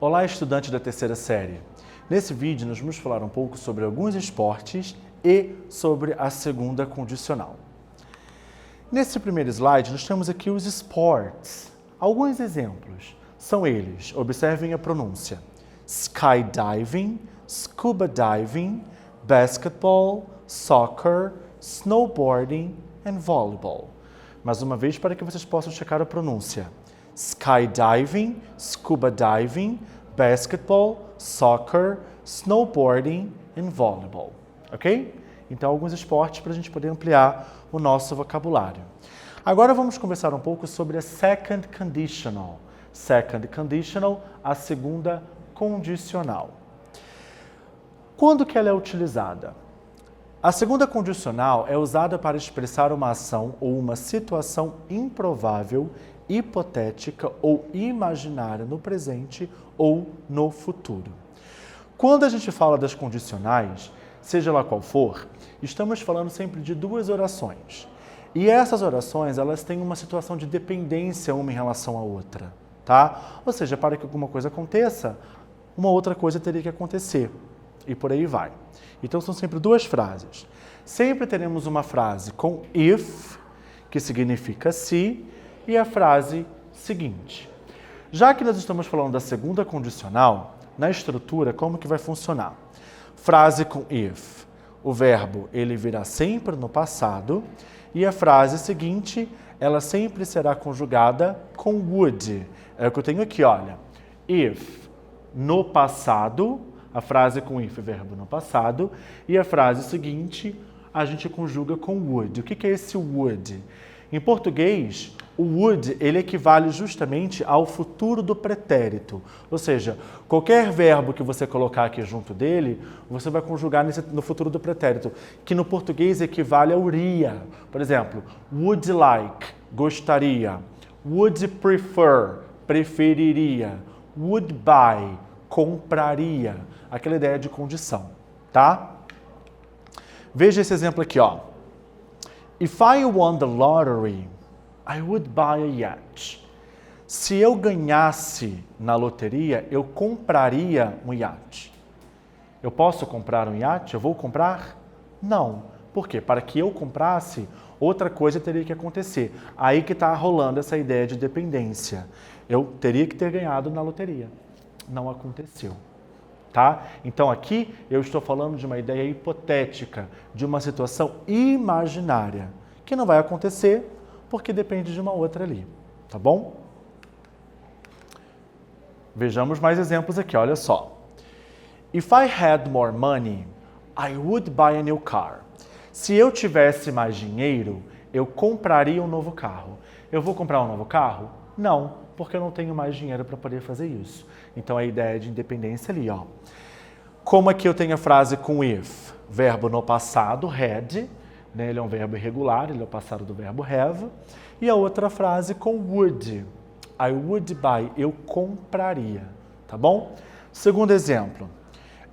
Olá, estudante da terceira série. Nesse vídeo, nós vamos falar um pouco sobre alguns esportes e sobre a segunda condicional. Nesse primeiro slide, nós temos aqui os esportes. Alguns exemplos são eles, observem a pronúncia: skydiving, scuba diving, basketball, soccer, snowboarding and volleyball. Mais uma vez, para que vocês possam checar a pronúncia: skydiving, scuba diving, basketball, soccer, snowboarding and volleyball. Ok? Então, alguns esportes para a gente poder ampliar o nosso vocabulário. Agora vamos conversar um pouco sobre a second conditional. Second conditional, a segunda condicional. Quando que ela é utilizada? A segunda condicional é usada para expressar uma ação ou uma situação improvável, hipotética ou imaginária no presente ou no futuro. Quando a gente fala das condicionais, seja lá qual for, estamos falando sempre de duas orações. E essas orações, elas têm uma situação de dependência uma em relação à outra, tá? Ou seja, para que alguma coisa aconteça, uma outra coisa teria que acontecer. E por aí vai. Então, são sempre duas frases. Sempre teremos uma frase com if, que significa se, e a frase seguinte. Já que nós estamos falando da segunda condicional, na estrutura, como que vai funcionar? Frase com if. O verbo, ele virá sempre no passado, e a frase seguinte, ela sempre será conjugada com would. É o que eu tenho aqui, olha. If, no passado, a frase com if, verbo no passado, e a frase seguinte a gente conjuga com would. O que é esse would? Em português, o would ele equivale justamente ao futuro do pretérito. Ou seja, qualquer verbo que você colocar aqui junto dele, você vai conjugar no futuro do pretérito, que no português equivale ao iria. Por exemplo, would like, gostaria. Would prefer, preferiria. Would buy, compraria. Aquela ideia de condição, tá? Veja esse exemplo aqui, ó. If I won the lottery, I would buy a yacht. Se eu ganhasse na loteria, eu compraria um iate. Eu posso comprar um iate? Eu vou comprar? Não. Por quê? Para que eu comprasse, outra coisa teria que acontecer. Aí que está rolando essa ideia de dependência. Eu teria que ter ganhado na loteria. Não aconteceu. Tá? Então aqui eu estou falando de uma ideia hipotética, de uma situação imaginária, que não vai acontecer porque depende de uma outra ali, tá bom? Vejamos mais exemplos aqui, olha só. If I had more money, I would buy a new car. Se eu tivesse mais dinheiro, eu compraria um novo carro. Eu vou comprar um novo carro? Não, porque eu não tenho mais dinheiro para poder fazer isso. Então, a ideia de independência ali, ó. Como aqui eu tenho a frase com if, verbo no passado, had, né? Ele é um verbo irregular, ele é o passado do verbo have. E a outra frase com would, I would buy, eu compraria, tá bom? Segundo exemplo,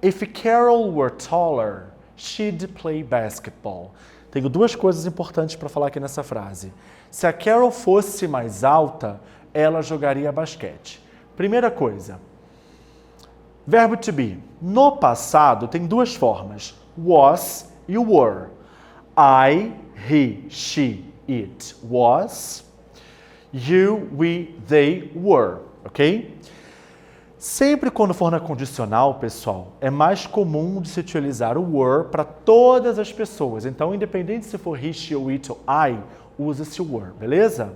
if Carol were taller, she'd play basketball. Tenho duas coisas importantes para falar aqui nessa frase. Se a Carol fosse mais alta, ela jogaria basquete. Primeira coisa, verbo to be. No passado tem duas formas, was e were. I, he, she, it was. You, we, they were. Ok? Sempre quando for na condicional, pessoal, é mais comum de se utilizar o were para todas as pessoas. Então, independente se for he, she, ou it ou I, usa-se o were, beleza?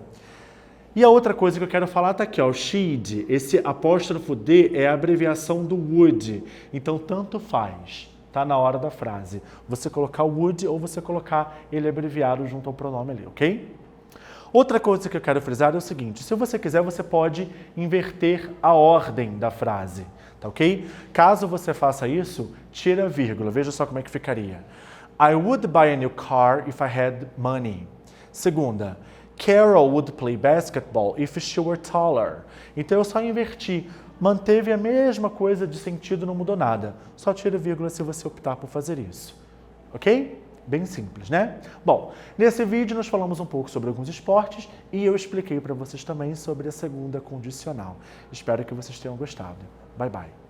E a outra coisa que eu quero falar está aqui, ó, o she'd. Esse apóstrofo D é a abreviação do would. Então, tanto faz, tá na hora da frase. Você colocar o would ou você colocar ele abreviado junto ao pronome ali, ok? Outra coisa que eu quero frisar é o seguinte, se você quiser, você pode inverter a ordem da frase, tá ok? Caso você faça isso, tira a vírgula. Veja só como é que ficaria. I would buy a new car if I had money. Segunda, Carol would play basketball if she were taller. Então eu só inverti. Manteve a mesma coisa de sentido, não mudou nada. Só tira vírgula se você optar por fazer isso. Ok? Bem simples, né? Bom, nesse vídeo nós falamos um pouco sobre alguns esportes e eu expliquei para vocês também sobre a segunda condicional. Espero que vocês tenham gostado. Bye, bye.